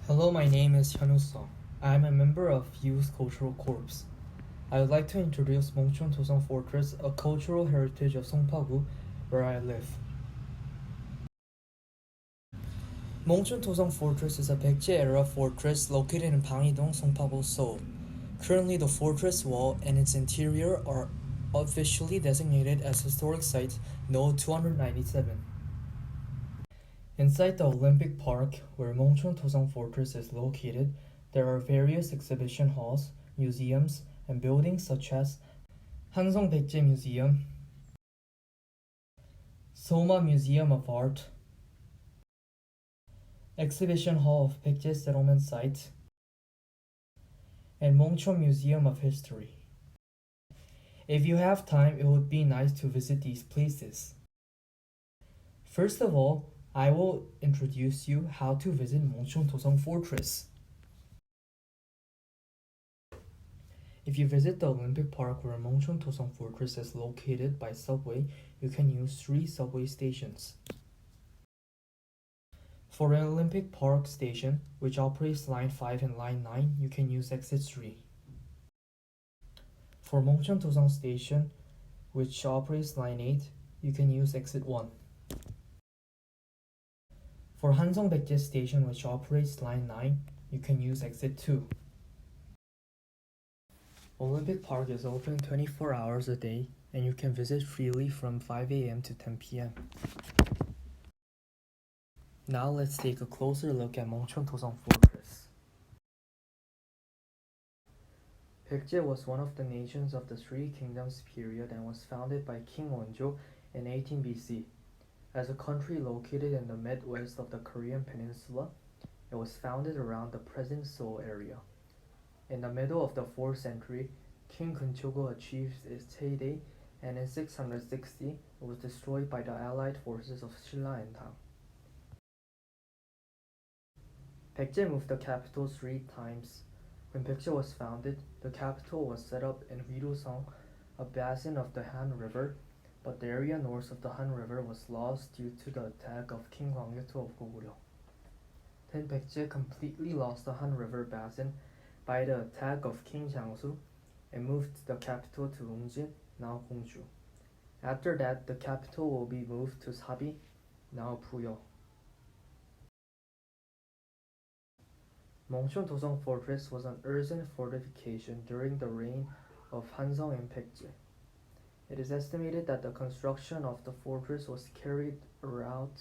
Hello, my name is Hyunwoo Song. I am a member of Youth Cultural Corps. I would like to introduce 몽촌토성 Fortress, a cultural heritage of Songpa-gu, where I live. 몽촌토성 Fortress is a Baekje-era fortress located in Bangidong, Songpa-gu, Seoul. Currently, the fortress wall and its interior are officially designated as Historic Site No. 297. Inside the Olympic Park, where 몽촌토성 Fortress is located, there are various exhibition halls, museums, and buildings such as Hansong Baekje Museum, Soma Museum of Art, Exhibition Hall of Baekje Settlement Site, and Mongchon Museum of History. If you have time, it would be nice to visit these places. First of all, I will introduce you how to visit 몽촌토성 Fortress. If you visit the Olympic Park where 몽촌토성 Fortress is located by subway, you can use 3 subway stations. For an Olympic Park station, which operates Line 5 and Line 9, you can use exit 3. For 몽촌토성 Station, which operates Line 8, you can use exit 1. For Hansong Baekje Station, which operates Line 9, you can use exit 2. Olympic Park is open 24 hours a day, and you can visit freely from 5 a.m. to 10 p.m. Now let's take a closer look at 몽촌토성 Fortress. Baekje was one of the nations of the Three Kingdoms period and was founded by King Wonjo in 18 BC. As a country located in the midwest of the Korean peninsula, it was founded around the present Seoul area. In the middle of the 4th century, King Geunchogo achieved its heyday, and in 660 it was destroyed by the allied forces of Silla and Tang. Baekje moved the capital 3 times. When Baekje was founded, the capital was set up in Wirusong, a basin of the Han River, but the area north of the Han River was lost due to the attack of King Gwanggaeto of Goguryeo. Then Baekje completely lost the Han River basin by the attack of King Jiangsu and moved the capital to Ungjin, now Gongju. After that, the capital will be moved to Sabi, now Puyo. 몽촌토성 Fortress was an earthen fortification during the reign of Hansong and Baekje. It is estimated that the construction of the fortress was carried around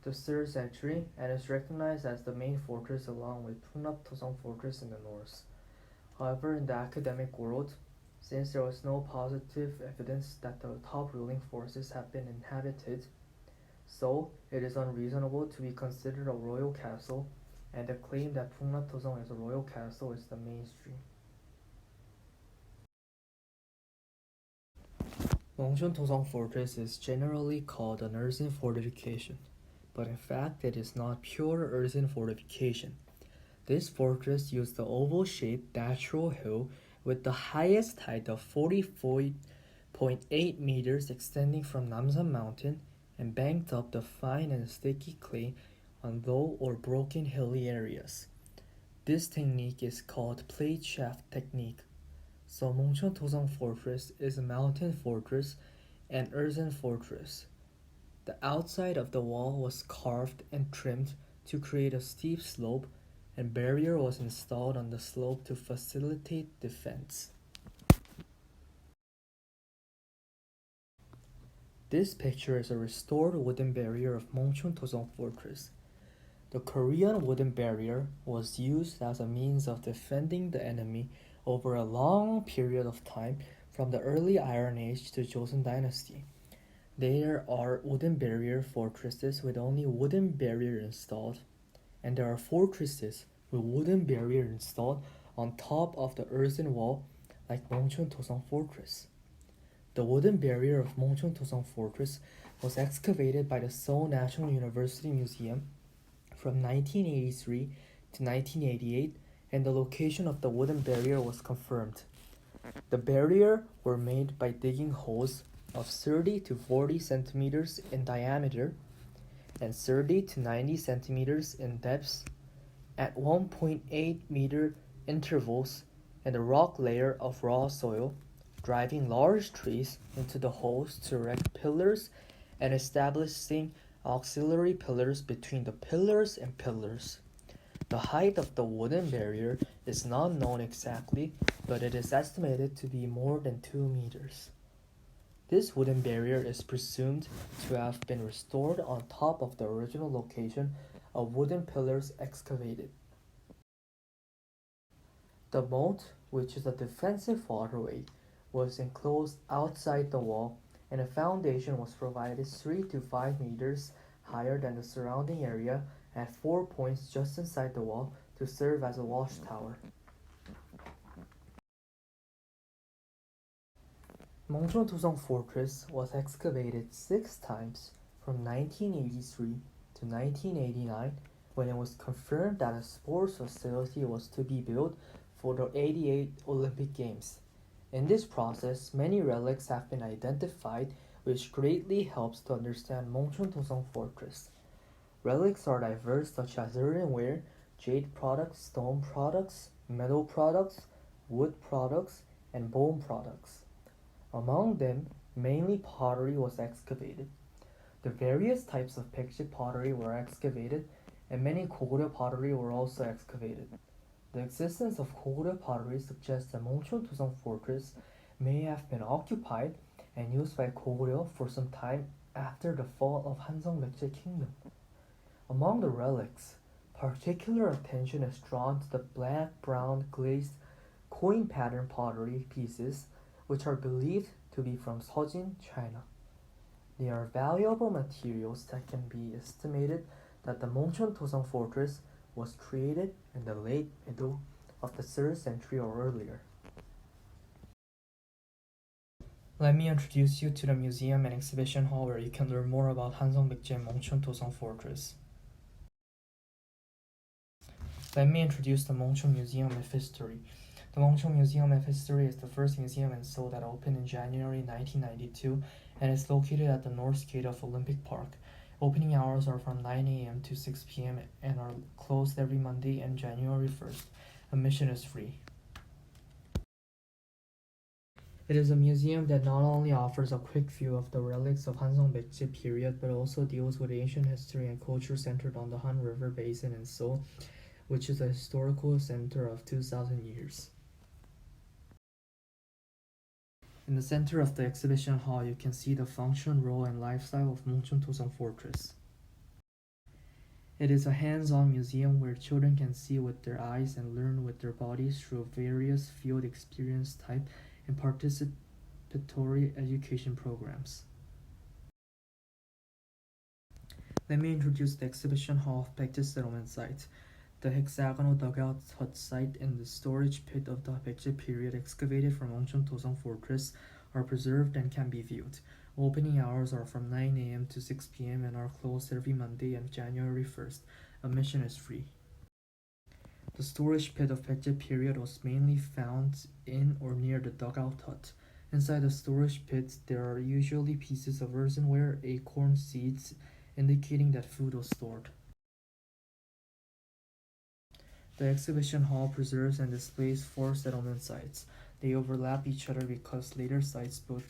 the 3rd century and is recognized as the main fortress along with Pungnap-To성 Fortress in the north. However, in the academic world, since there was no positive evidence that the top ruling forces have been inhabited, so it is unreasonable to be considered a royal castle, and the claim that Pungnap-To성 is a royal castle is the mainstream. 몽촌토성 Fortress is generally called an earthen fortification, but in fact it is not pure earthen fortification. This fortress used the oval-shaped natural hill with the highest height of 44.8 meters extending from Namsan Mountain and banked up the fine and sticky clay on low or broken hilly areas. This technique is called plate shaft technique. So 몽촌토성 Fortress is a mountain fortress and earthen fortress. The outside of the wall was carved and trimmed to create a steep slope, and barrier was installed on the slope to facilitate defense. This picture is a restored wooden barrier of 몽촌토성 Fortress. The Korean wooden barrier was used as a means of defending the enemy over a long period of time from the early Iron Age to Joseon Dynasty. There are wooden barrier fortresses with only wooden barrier installed, and there are fortresses with wooden barrier installed on top of the earthen wall like 몽촌토성 Fortress. The wooden barrier of 몽촌토성 Fortress was excavated by the Seoul National University Museum from 1983 to 1988, and the location of the wooden barrier was confirmed. The barrier were made by digging holes of 30 to 40 centimeters in diameter and 30 to 90 centimeters in depth at 1.8-meter intervals in the rock layer of raw soil, driving large trees into the holes to erect pillars and establishing auxiliary pillars between the pillars and pillars. The height of the wooden barrier is not known exactly, but it is estimated to be more than 2 meters. This wooden barrier is presumed to have been restored on top of the original location of wooden pillars excavated. The moat, which is a defensive waterway, was enclosed outside the wall, and a foundation was provided 3 to 5 meters higher than the surrounding area at 4 points just inside the wall to serve as a watchtower. 몽촌토성 Fortress was excavated 6 times from 1983 to 1989 when it was confirmed that a sports facility was to be built for the '88 Olympic Games. In this process, many relics have been identified, which greatly helps to understand 몽촌토성 Fortress. Relics are diverse, such as earthenware, jade products, stone products, metal products, wood products, and bone products. Among them, mainly pottery was excavated. The various types of Baekje pottery were excavated, and many Goguryeo pottery were also excavated. The existence of Goguryeo pottery suggests that 몽촌토성 Fortress may have been occupied and used by Goguryeo for some time after the fall of Hanseong Baekje Kingdom. Among the relics, particular attention is drawn to the black-brown glazed coin pattern pottery pieces, which are believed to be from Seojin, China. They are valuable materials that can be estimated that the 몽촌토성 Fortress was created in the late middle of the 3rd century or earlier. Let me introduce you to the museum and exhibition hall where you can learn more about Hanseong Baekje and 몽촌토성 Fortress. Let me introduce the 몽촌 Museum of History. The 몽촌 Museum of History is the first museum in Seoul that opened in January 1992 and is located at the north gate of Olympic Park. Opening hours are from 9 a.m. to 6 p.m. and are closed every Monday and January 1st. Admission is free. It is a museum that not only offers a quick view of the relics of Hanseong Baekje period, but also deals with ancient history and culture centered on the Han River Basin in Seoul, which is a historical center of 2,000 years. In the center of the exhibition hall, you can see the function, role, and lifestyle of 몽촌토성 Fortress. It is a hands-on museum where children can see with their eyes and learn with their bodies through various field experience type and participatory education programs. Let me introduce the exhibition hall of Baekje settlement site. The hexagonal dugout hut site and the storage pit of the Baekje period excavated from 몽촌토성 Fortress are preserved and can be viewed. Opening hours are from 9 a.m. to 6 p.m. and are closed every Monday and January 1st. Admission is free. The storage pit of Baekje period was mainly found in or near the dugout hut. Inside the storage pit, there are usually pieces of earthenware, acorn seeds, indicating that food was stored. The exhibition hall preserves and displays 4 settlement sites. They overlap each other because later sites built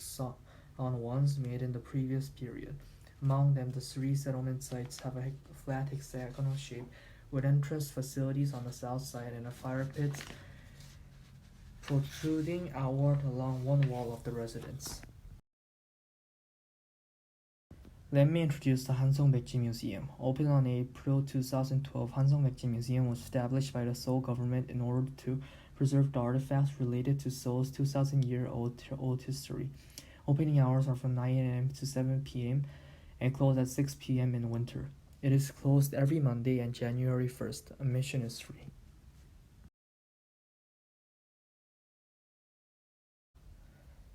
on ones made in the previous period. Among them, the 3 settlement sites have a flat hexagonal shape with entrance facilities on the south side and a fire pit protruding outward along one wall of the residence. Let me introduce the Hanseong Baekje Museum. Opened on April 2012, Hanseong Baekje Museum was established by the Seoul government in order to preserve the artifacts related to Seoul's 2,000-year-old history. Opening hours are from 9 a.m. to 7 p.m. and closed at 6 p.m. in winter. It is closed every Monday and January 1st. Admission is free.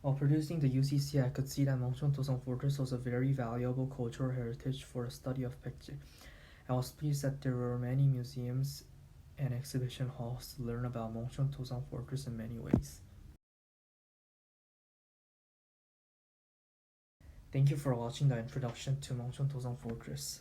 While producing the UCC, I could see that 몽촌토성 Fortress was a very valuable cultural heritage for the study of Baekje. I was pleased that there were many museums and exhibition halls to learn about 몽촌토성 Fortress in many ways. Thank you for watching the introduction to 몽촌토성 Fortress.